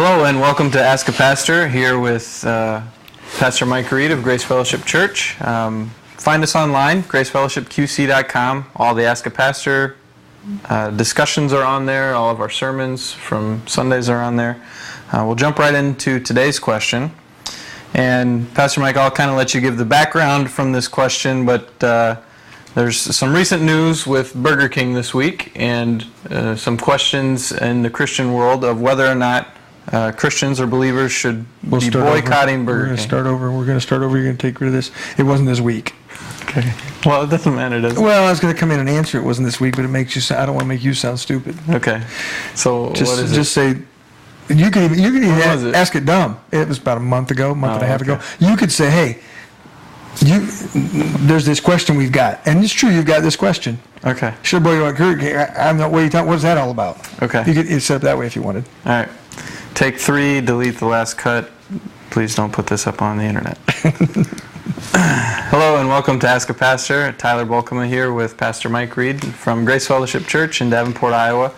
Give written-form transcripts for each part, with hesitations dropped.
Hello and welcome to Ask a Pastor, here with Pastor Mike Reed of Grace Fellowship Church. Find us online, gracefellowshipqc.com. All the Ask a Pastor discussions are on there. All of our sermons from Sundays are on there. We'll jump right into today's question. And Pastor Mike, I'll kind of let you give the background from this question, but there's some recent news with Burger King this week and some questions in the Christian world of whether or not Christians or believers should be boycotting Burger King. We're going to start over. You're going to take rid of this. It wasn't this week. Okay. Well, it doesn't matter, does it? Well, I was going to come in and answer it wasn't this week, but it makes you. I don't want to make you sound stupid. Okay. So what is it? Just say. You can even ask it dumb. It was about a month and a half ago. You could say, hey, there's this question we've got, and it's true. You've got this question. Okay. Should boycott Burger King? I'm not. What is that all about? Okay. You could set up that way if you wanted. All right. Take 3, delete the last cut. Please don't put this up on the internet. Hello and welcome to Ask a Pastor. Tyler Bolkema here with Pastor Mike Reed from Grace Fellowship Church in Davenport, Iowa.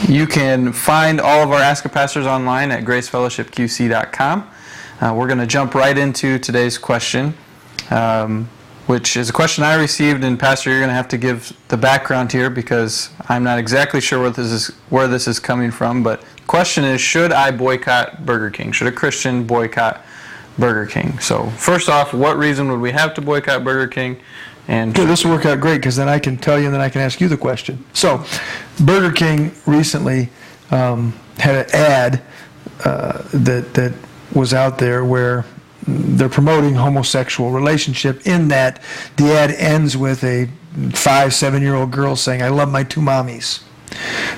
You can find all of our Ask a Pastors online at gracefellowshipqc.com. We're going to jump right into today's question, which is a question I received, and Pastor, you're going to have to give the background here because I'm not exactly sure where this is coming from, but the question is, should I boycott Burger King? Should a Christian boycott Burger King? So first off, what reason would we have to boycott Burger King? And good, this will work out great because then I can tell you and then I can ask you the question. So Burger King recently had an ad that was out there where they're promoting homosexual relationship, in that the ad ends with a 5-7-year-old girl saying, "I love my 2 mommies."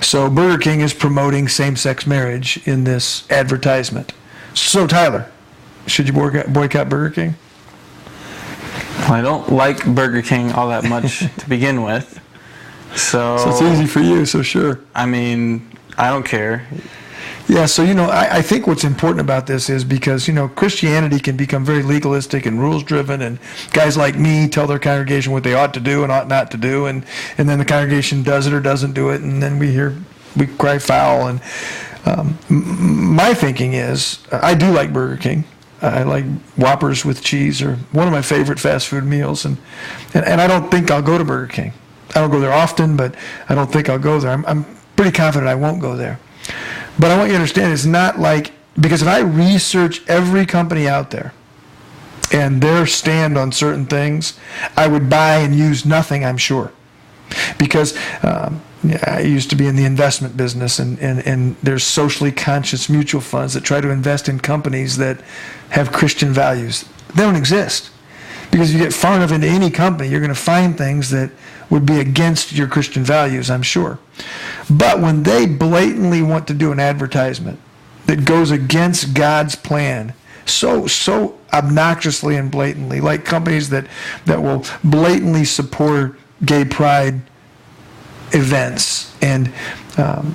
So Burger King is promoting same-sex marriage in this advertisement. So Tyler, should you boycott Burger King? Well, I don't like Burger King all that much to begin with. So it's easy for you, so sure. I mean, I don't care. Yeah, so, I think what's important about this is because, Christianity can become very legalistic and rules-driven, and guys like me tell their congregation what they ought to do and ought not to do, and then the congregation does it or doesn't do it, and then we cry foul. And my thinking is, I do like Burger King. I like Whoppers with cheese, or one of my favorite fast food meals, and I don't think I'll go to Burger King. I don't go there often, but I don't think I'll go there. I'm pretty confident I won't go there. But I want you to understand, it's not like, because if I research every company out there and their stand on certain things, I would buy and use nothing, I'm sure. Because I used to be in the investment business, and there's socially conscious mutual funds that try to invest in companies that have Christian values. They don't exist. Because if you get far enough into any company, you're going to find things that would be against your Christian values, I'm sure. But when they blatantly want to do an advertisement that goes against God's plan, so obnoxiously and blatantly, like companies that will blatantly support gay pride events, and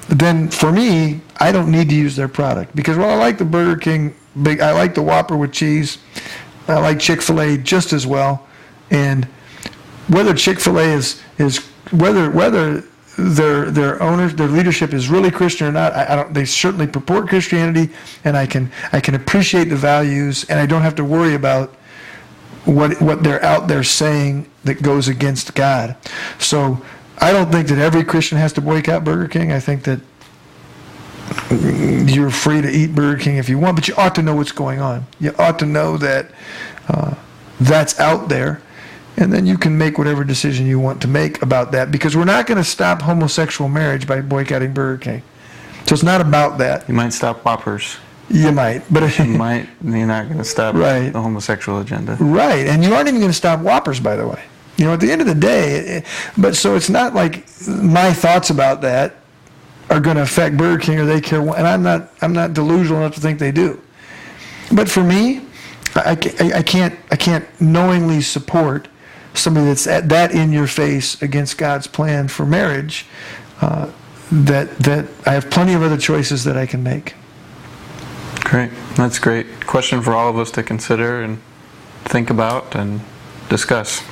then for me, I don't need to use their product, because while I like the Burger King, I like the Whopper with cheese, I like Chick-fil-A just as well, and whether Chick-fil-A is whether their owners, their leadership is really Christian or not, I don't. They certainly purport Christianity, and I can appreciate the values, and I don't have to worry about what they're out there saying that goes against God. So I don't think that every Christian has to boycott Burger King. I think that you're free to eat Burger King if you want, but you ought to know what's going on. You ought to know that that's out there, and then you can make whatever decision you want to make about that, because we're not going to stop homosexual marriage by boycotting Burger King. So it's not about that. You might stop Whoppers. You might, but you're not going to stop the homosexual agenda. Right, and you aren't even going to stop Whoppers, by the way. At the end of the day, but so it's not like my thoughts about that are going to affect Burger King, or they care, and I'm not delusional enough to think they do. But for me, I can't knowingly support somebody that's that in your face against God's plan for marriage. That I have plenty of other choices that I can make. Great, that's great. Question for all of us to consider and think about and discuss.